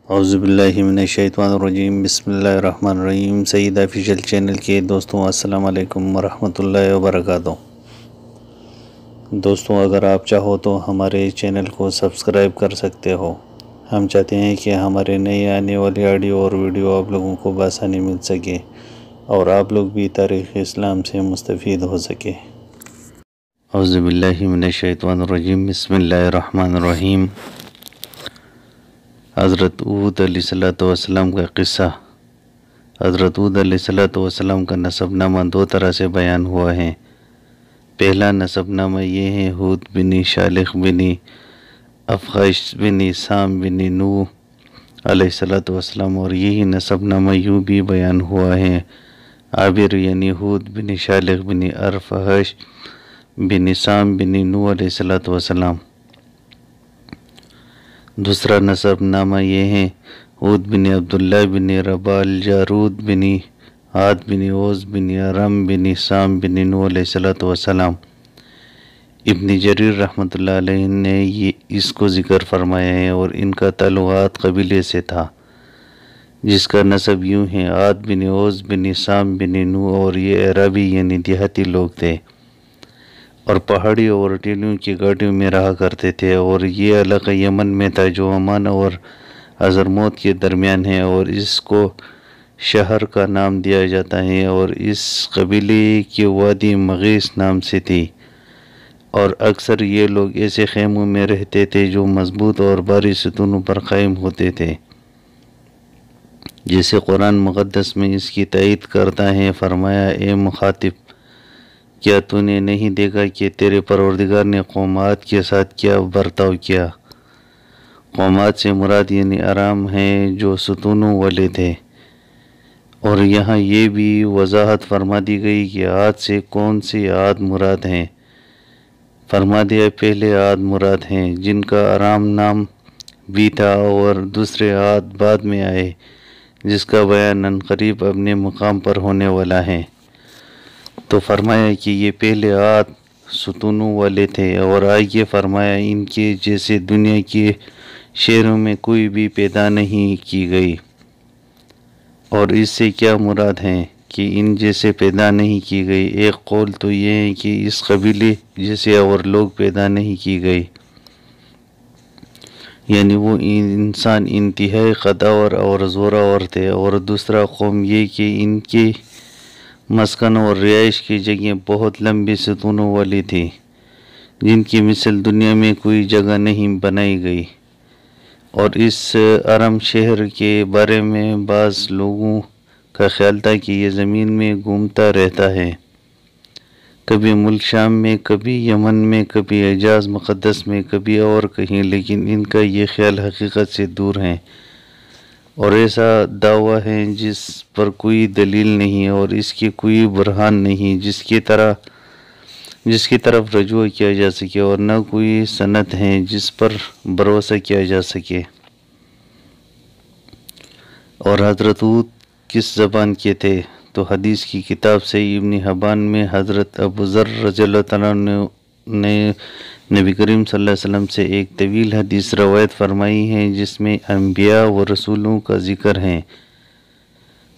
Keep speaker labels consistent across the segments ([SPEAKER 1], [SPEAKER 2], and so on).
[SPEAKER 1] اعوذ باللہ من الشیطان الرجیم، بسم اللہ الرحمن الرحیم۔ سید آفیشیل چینل کے دوستوں السلام علیکم ورحمۃ اللہ وبرکاتہ۔ دوستوں، اگر آپ چاہو تو ہمارے چینل کو سبسکرائب کر سکتے ہو۔ ہم چاہتے ہیں کہ ہمارے نئے آنے والی آڈیو اور ویڈیو آپ لوگوں کو بآسانی مل سکے اور آپ لوگ بھی تاریخ اسلام سے مستفید ہو سکے۔ اعوذ باللہ من الشیطان الرجیم، بسم اللہ الرحمن الرحیم۔ حضرت ہود علیہ السلام کا قصہ۔ حضرت ہود علیہ السلام کا نسب نامہ دو طرح سے بیان ہوا ہے۔ پہلا نسب نامہ یہ ہے: ہود بن شالخ بن افخش بن سام بن نوح علیہ السلام، اور یہی نسب نامہ یوں بھی بیان ہوا ہے: عابر یعنی ہود بن شالخ بن افخش بن سام بن نوح علیہ السلام۔ دوسرا نسب نامہ یہ ہے: ہود بن عبداللہ بن ربا الجارود بن عاد بن اوز بن ارم بن سام بن نوح علیہ السلام۔ ابن جریر رحمۃ اللہ علیہ نے اس کو ذکر فرمایا ہے، اور ان کا تعلق عاد قبیلے سے تھا، جس کا نسب یوں ہے: عاد بن اوز بن سام بن نوح، اور یہ عربی یعنی دیہاتی لوگ تھے اور پہاڑی اور ٹیلیوں کی گاڑیوں میں رہا کرتے تھے، اور یہ علاقہ یمن میں تھا جو عمان اور حضرموت کے درمیان ہے، اور اس کو شہر کا نام دیا جاتا ہے، اور اس قبیلے کی وادی مغیث نام سے تھی، اور اکثر یہ لوگ ایسے خیموں میں رہتے تھے جو مضبوط اور بھاری ستونوں پر قائم ہوتے تھے، جیسے قرآن مقدس میں اس کی تائید کرتا ہے۔ فرمایا: اے مخاطب، کیا تو نے نہیں دیکھا کہ تیرے پروردگار نے قوم عاد کے ساتھ کیا برتاؤ کیا؟ قوم عاد سے مراد یعنی ارام ہیں جو ستونوں والے تھے، اور یہاں یہ بھی وضاحت فرما دی گئی کہ عاد سے کون سی عاد مراد ہیں۔ فرما دیا پہلے عاد مراد ہیں جن کا ارام نام بھی تھا، اور دوسرے عاد بعد میں آئے جس کا بیان عنقریب اپنے مقام پر ہونے والا ہے۔ تو فرمایا کہ یہ پہلے عاد ستونوں والے تھے، اور آگے فرمایا ان کے جیسے دنیا کے شہروں میں کوئی بھی پیدا نہیں کی گئی۔ اور اس سے کیا مراد ہے کہ ان جیسے پیدا نہیں کی گئی؟ ایک قول تو یہ ہے کہ اس قبیلے جیسے اور لوگ پیدا نہیں کی گئی، یعنی وہ انسان انتہائی قداور اور زوراور تھے، اور دوسرا قوم یہ کہ ان کے مسکن اور رہائش کی جگہیں بہت لمبی ستونوں والی تھی، جن کی مثل دنیا میں کوئی جگہ نہیں بنائی گئی۔ اور اس ارم شہر کے بارے میں بعض لوگوں کا خیال تھا کہ یہ زمین میں گھومتا رہتا ہے، کبھی ملک شام میں، کبھی یمن میں، کبھی حجاز مقدس میں، کبھی اور کہیں، لیکن ان کا یہ خیال حقیقت سے دور ہے، اور ایسا دعویٰ ہے جس پر کوئی دلیل نہیں اور اس کی کوئی برہان نہیں جس کی طرف رجوع کیا جا سکے، اور نہ کوئی سند ہے جس پر بھروسہ کیا جا سکے۔ اور حضرت ہود کس زبان کے تھے؟ تو حدیث کی کتاب سے ابن حبان میں حضرت ابو ذر رضی اللہ تعالیٰ نے نبی کریم صلی اللہ علیہ وسلم سے ایک طویل حدیث روایت فرمائی ہے جس میں انبیاء و رسولوں کا ذکر ہے۔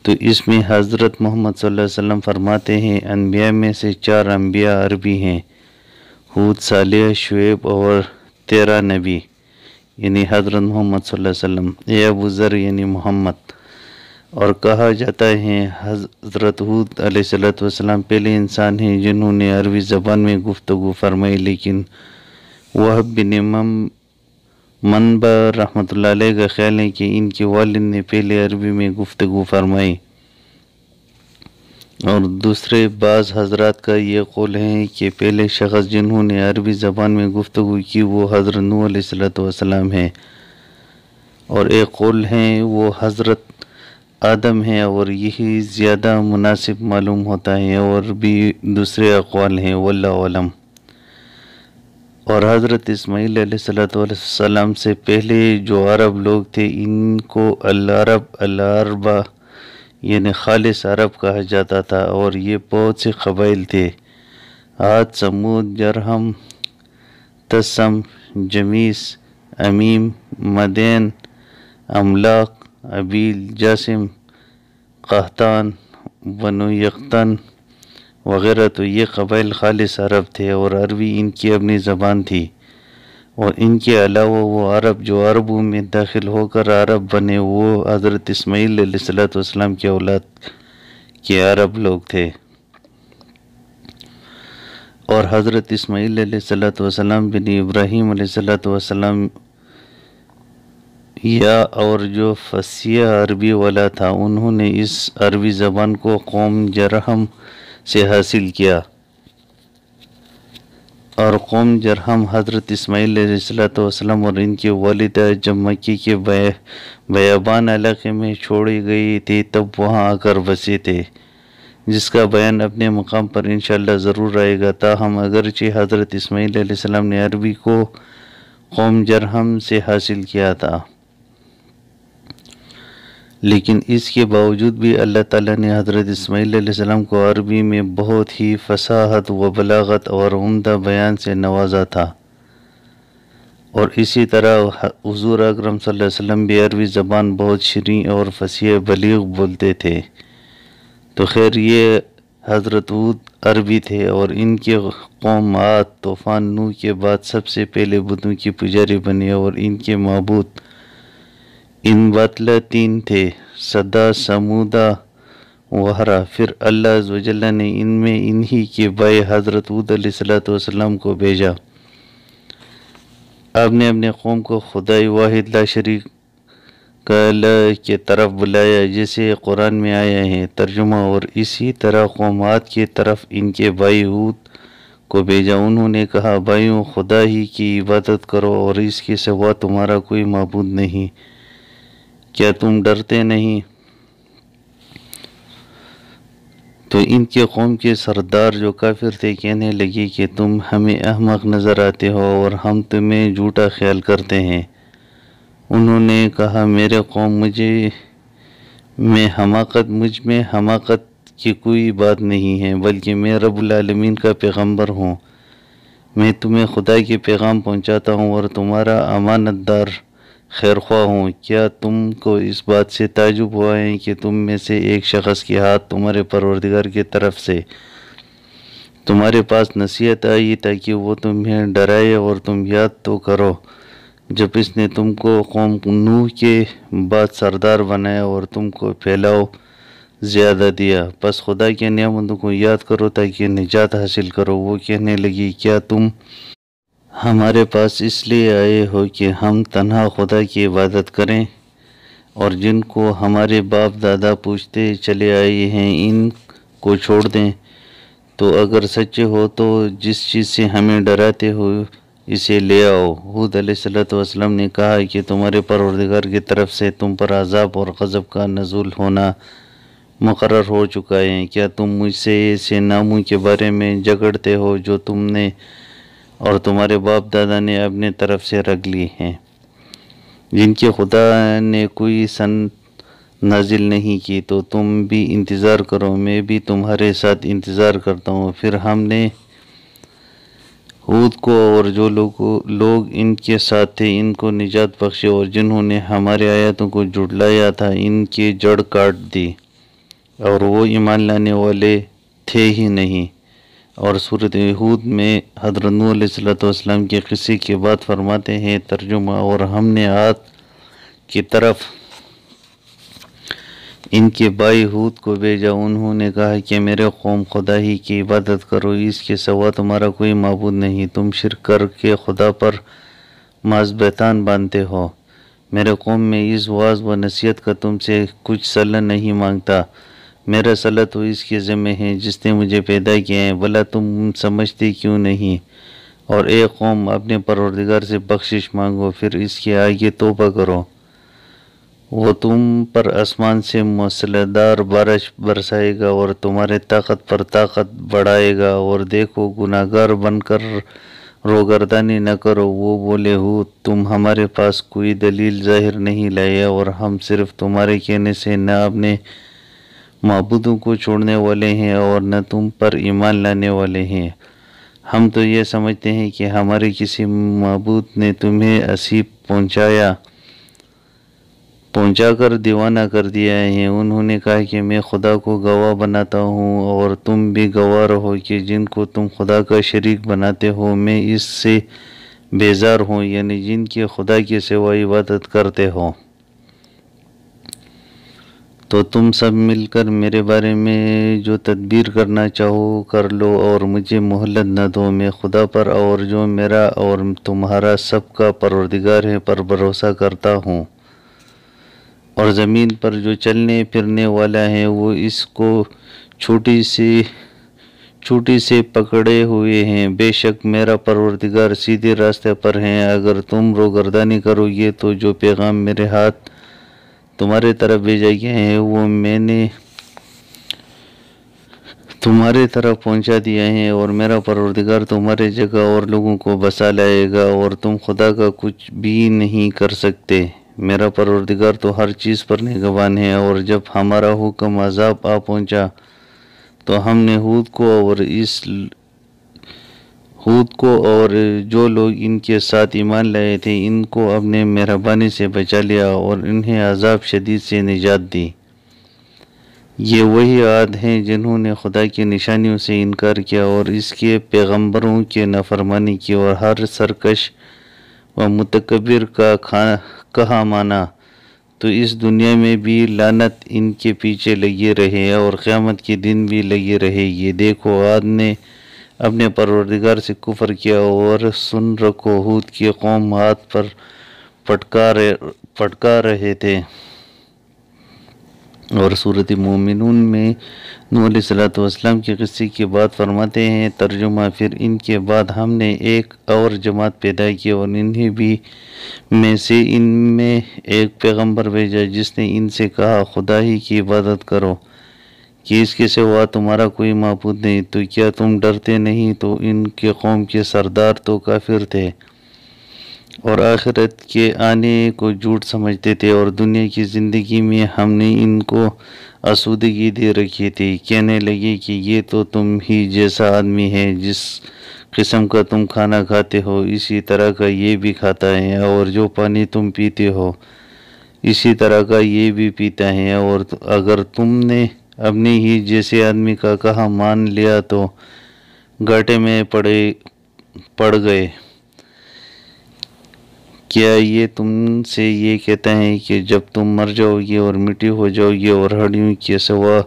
[SPEAKER 1] تو اس میں حضرت محمد صلی اللہ علیہ وسلم فرماتے ہیں: انبیاء میں سے 4 انبیاء عربی ہیں، ہود، صالح، شعیب اور 13 نبی، یعنی حضرت محمد صلی اللہ علیہ وسلم۔ اے ابو ذر یعنی محمد، اور کہا جاتا ہے حضرت ہود علیہ السلام پہلے انسان ہیں جنہوں نے عربی زبان میں گفتگو فرمائی، لیکن وہب بن منبع رحمۃ اللہ علیہ کا خیال ہے کہ ان کے والد نے پہلے عربی میں گفتگو فرمائی، اور دوسرے بعض حضرات کا یہ قول ہے کہ پہلے شخص جنہوں نے عربی زبان میں گفتگو کی وہ حضرت نوح علیہ السلام ہے، اور ایک قول ہے وہ حضرت آدم ہے، اور یہی زیادہ مناسب معلوم ہوتا ہے، اور بھی دوسرے اقوال ہیں، واللہ اعلم۔ اور حضرت اسماعیل علیہ السلام سے پہلے جو عرب لوگ تھے ان کو العرب الاربع یعنی خالص عرب کہا جاتا تھا، اور یہ بہت سے قبائل تھے: عاد، سمود، جرہم، تسم، جمیس، امیم، مدین، املاک، ابیل، جاسم، قحطان، بنو یقطن وغیرہ، تو یہ قبائل خالص عرب تھے اور عربی ان کی اپنی زبان تھی۔ اور ان کے علاوہ وہ عرب جو عربوں میں داخل ہو کر عرب بنے، وہ حضرت اسماعیل علیہ السلام کے اولاد کے عرب لوگ تھے۔ اور حضرت اسماعیل علیہ السلام بن ابراہیم علیہ السلام یا اور جو فصیح عربی والا تھا، انہوں نے اس عربی زبان کو قوم جرہم سے حاصل کیا۔ اور قوم جرہم حضرت اسماعیل علیہ السلام اور ان کے والدہ جب مکی کے بیابان علاقے میں چھوڑی گئی تھی تب وہاں آ کر بسے تھے، جس کا بیان اپنے مقام پر انشاءاللہ ضرور آئے گا۔ تاہم اگرچہ حضرت اسماعیل علیہ السلام نے عربی کو قوم جرہم سے حاصل کیا تھا، لیکن اس کے باوجود بھی اللہ تعالیٰ نے حضرت اسماعیل علیہ السلام کو عربی میں بہت ہی فصاحت و بلاغت اور عمدہ بیان سے نوازا تھا۔ اور اسی طرح حضور اکرم صلی اللہ علیہ وسلم بھی عربی زبان بہت شیریں اور فصیح بلیغ بولتے تھے۔ تو خیر، یہ حضرت ہود عربی تھے اور ان کے قوم عاد طوفان نوح کے بعد سب سے پہلے بتوں کی پجاری بنے، اور ان کے معبود ان باطلہ تین تھے: صدا، سمودہ، وہرا۔ پھر اللہ عز و جل نے ان میں انہی کے بھائی حضرت ہود علیہ السلام کو بھیجا۔ آپ نے اپنے قوم کو خدائے واحد لا شریک کے طرف بلایا، جیسے قرآن میں آیا ہے۔ ترجمہ: اور اسی طرح قوم عاد کی طرف ان کے بھائی ہود کو بھیجا۔ انہوں نے کہا، بھائیوں، خدا ہی کی عبادت کرو اور اس کے سوا تمہارا کوئی معبود نہیں، کیا تم ڈرتے نہیں؟ تو ان کے قوم کے سردار جو کافر تھے کہنے لگے کہ تم ہمیں احمق نظر آتے ہو اور ہم تمہیں جھوٹا خیال کرتے ہیں۔ انہوں نے کہا، میرے قوم، مجھ میں حماقت کی کوئی بات نہیں ہے، بلکہ میں رب العالمین کا پیغمبر ہوں۔ میں تمہیں خدا کے پیغام پہنچاتا ہوں اور تمہارا امانت دار خیرخواہ ہوں۔ کیا تم کو اس بات سے تعجب ہوا ہے کہ تم میں سے ایک شخص کے ہاتھ تمہارے پروردگار کی طرف سے تمہارے پاس نصیحت آئی تاکہ وہ تمہیں ڈرائے؟ اور تم یاد تو کرو جب اس نے تم کو قوم نوح کے بعد سردار بنایا اور تم کو پھیلاؤ زیادہ دیا، پس خدا کی نعمتوں کو یاد کرو تاکہ نجات حاصل کرو۔ وہ کہنے لگی، کیا تم ہمارے پاس اس لیے آئے ہو کہ ہم تنہا خدا کی عبادت کریں اور جن کو ہمارے باپ دادا پوچھتے چلے آئے ہیں ان کو چھوڑ دیں؟ تو اگر سچے ہو تو جس چیز سے ہمیں ڈراتے ہو اسے لے آؤ۔ ہود علیہ السلام نے کہا کہ تمہارے پروردگار کی طرف سے تم پر عذاب اور غضب کا نزول ہونا مقرر ہو چکا ہے۔ کیا تم مجھ سے ایسے ناموں کے بارے میں جھگڑتے ہو جو تم نے اور تمہارے باپ دادا نے اپنے طرف سے رکھ لی ہیں، جن کے خدا نے کوئی سن نازل نہیں کی؟ تو تم بھی انتظار کرو، میں بھی تمہارے ساتھ انتظار کرتا ہوں۔ پھر ہم نے ہود کو اور جو لوگ ان کے ساتھ تھے ان کو نجات بخشی، اور جنہوں نے ہمارے آیاتوں کو جھٹلایا تھا ان کی جڑ کاٹ دی اور وہ ایمان لانے والے تھے ہی نہیں۔ اور سورۃ ہود میں حضرت نوح علیہ السلام کے قصے کے بعد فرماتے ہیں، ترجمہ: اور ہم نے عاد کی طرف ان کے بھائی ہود کو بھیجا۔ انہوں نے کہا کہ میرے قوم، خدا ہی کی عبادت کرو، اس کے سوا تمہارا کوئی معبود نہیں، تم شرک کر کے خدا پر مذبحان باندھتے ہو۔ میرے قوم، میں اس وعظ و نصیحت کا تم سے کچھ صلہ نہیں مانگتا، میرا صلہ تو اس کے ذمہ ہے جس نے مجھے پیدا کیا ہے، بھلا تم سمجھتے کیوں نہیں؟ اور اے قوم، اپنے پروردگار سے بخشش مانگو، پھر اس کے آگے توبہ کرو، وہ تم پر آسمان سے موسلادھار بارش برسائے گا اور تمہارے طاقت پر طاقت بڑھائے گا۔ اور دیکھو، گناہگار بن کر روگردانی نہ کرو۔ وہ بولے، ہود، تم ہمارے پاس کوئی دلیل ظاہر نہیں لائے اور ہم صرف تمہارے کہنے سے نہ اپنے معبودوں کو چھوڑنے والے ہیں اور نہ تم پر ایمان لانے والے ہیں۔ ہم تو یہ سمجھتے ہیں کہ ہمارے کسی معبود نے تمہیں آسیب پہنچایا پہنچا کر دیوانہ کر دیا ہے۔ انہوں نے کہا کہ میں خدا کو گواہ بناتا ہوں اور تم بھی گواہ رہو کہ جن کو تم خدا کا شریک بناتے ہو میں اس سے بیزار ہوں، یعنی جن کی خدا کے سوا عبادت کرتے ہو۔ تو تم سب مل کر میرے بارے میں جو تدبیر کرنا چاہو کر لو اور مجھے مہلت نہ دو۔ میں خدا پر اور جو میرا اور تمہارا سب کا پروردگار ہے پر بھروسہ کرتا ہوں، اور زمین پر جو چلنے پھرنے والا ہے وہ اس کو چھوٹی سے پکڑے ہوئے ہیں۔ بے شک میرا پروردگار سیدھے راستے پر ہے۔ اگر تم روگردانی کرو گے تو جو پیغام میرے ہاتھ تمہارے طرف بھیجا گیا ہے وہ میں نے تمہارے طرف پہنچا دیا ہے، اور میرا پروردگار تمہارے جگہ اور لوگوں کو بسا لائے گا، اور تم خدا کا کچھ بھی نہیں کر سکتے۔ میرا پروردگار تو ہر چیز پر نگہبان ہے۔ اور جب ہمارا حکم عذاب آ پہنچا تو ہم نے ہود کو اور جو لوگ ان کے ساتھ ایمان لائے تھے ان کو اپنے مہربانی سے بچا لیا اور انہیں عذاب شدید سے نجات دی۔ یہ وہی عاد ہیں جنہوں نے خدا کی نشانیوں سے انکار کیا اور اس کے پیغمبروں کی نافرمانی کی، اور ہر سرکش و متکبر کا کہا مانا، تو اس دنیا میں بھی لعنت ان کے پیچھے لگی رہے اور قیامت کے دن بھی لگی رہے گی۔ دیکھو عاد نے اپنے پروردگار سے کفر کیا، اور سن رکھو ہود کی قوم عاد پر پٹکا رہے تھے۔ اور سورۃ مومنون میں نوح علیہ السلام کے قصے کی بات فرماتے ہیں ترجمہ: پھر ان کے بعد ہم نے ایک اور جماعت پیدا کی اور انہیں بھی ان میں ایک پیغمبر بھیجا جس نے ان سے کہا خدا ہی کی عبادت کرو کہ اس کے سوا تمہارا کوئی معبود نہیں۔ تو کیا تم ڈرتے نہیں؟ تو ان کے قوم کے سردار تو کافر تھے اور آخرت کے آنے کو جھوٹ سمجھتے تھے، اور دنیا کی زندگی میں ہم نے ان کو آسودگی دے رکھی تھی۔ کہنے لگے کہ یہ تو تم ہی جیسا آدمی ہے، جس قسم کا تم کھانا کھاتے ہو اسی طرح کا یہ بھی کھاتا ہے، اور جو پانی تم پیتے ہو اسی طرح کا یہ بھی پیتا ہے، اور اگر تم نے اپنے ہی جیسے آدمی کا کہا مان لیا تو گھاٹے میں پڑ گئے۔ کیا یہ تم سے یہ کہتا ہے کہ جب تم مر جاؤ گے اور مٹی ہو جاؤ گے اور ہڈیوں کے سوا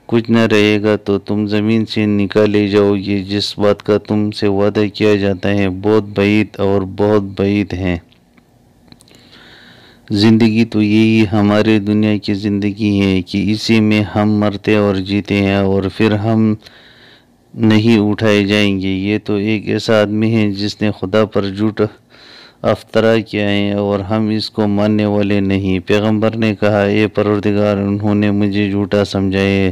[SPEAKER 1] کچھ نہ رہے گا تو تم زمین سے نکالے جاؤ گے؟ جس بات کا تم سے وعدہ کیا جاتا ہے بہت بعید اور بہت بعید ہے۔ زندگی تو یہی ہمارے دنیا کی زندگی ہے کہ اسی میں ہم مرتے اور جیتے ہیں اور پھر ہم نہیں اٹھائے جائیں گے۔ یہ تو ایک ایسا آدمی ہے جس نے خدا پر جھوٹ افطرا کیا ہے اور ہم اس کو ماننے والے نہیں۔ پیغمبر نے کہا اے پروردگار، انہوں نے مجھے جھوٹا سمجھا ہے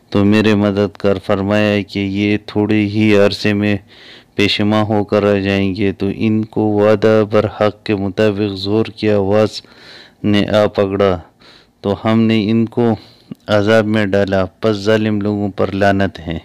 [SPEAKER 1] تو میرے مدد کر۔ فرمایا کہ یہ تھوڑے ہی عرصے میں پیشیماں ہو کر آ جائیں گے۔ تو ان کو وعدہ برحق کے مطابق زور کی آواز نے آ پکڑا تو ہم نے ان کو عذاب میں ڈالا، پس ظالم لوگوں پر لعنت ہے۔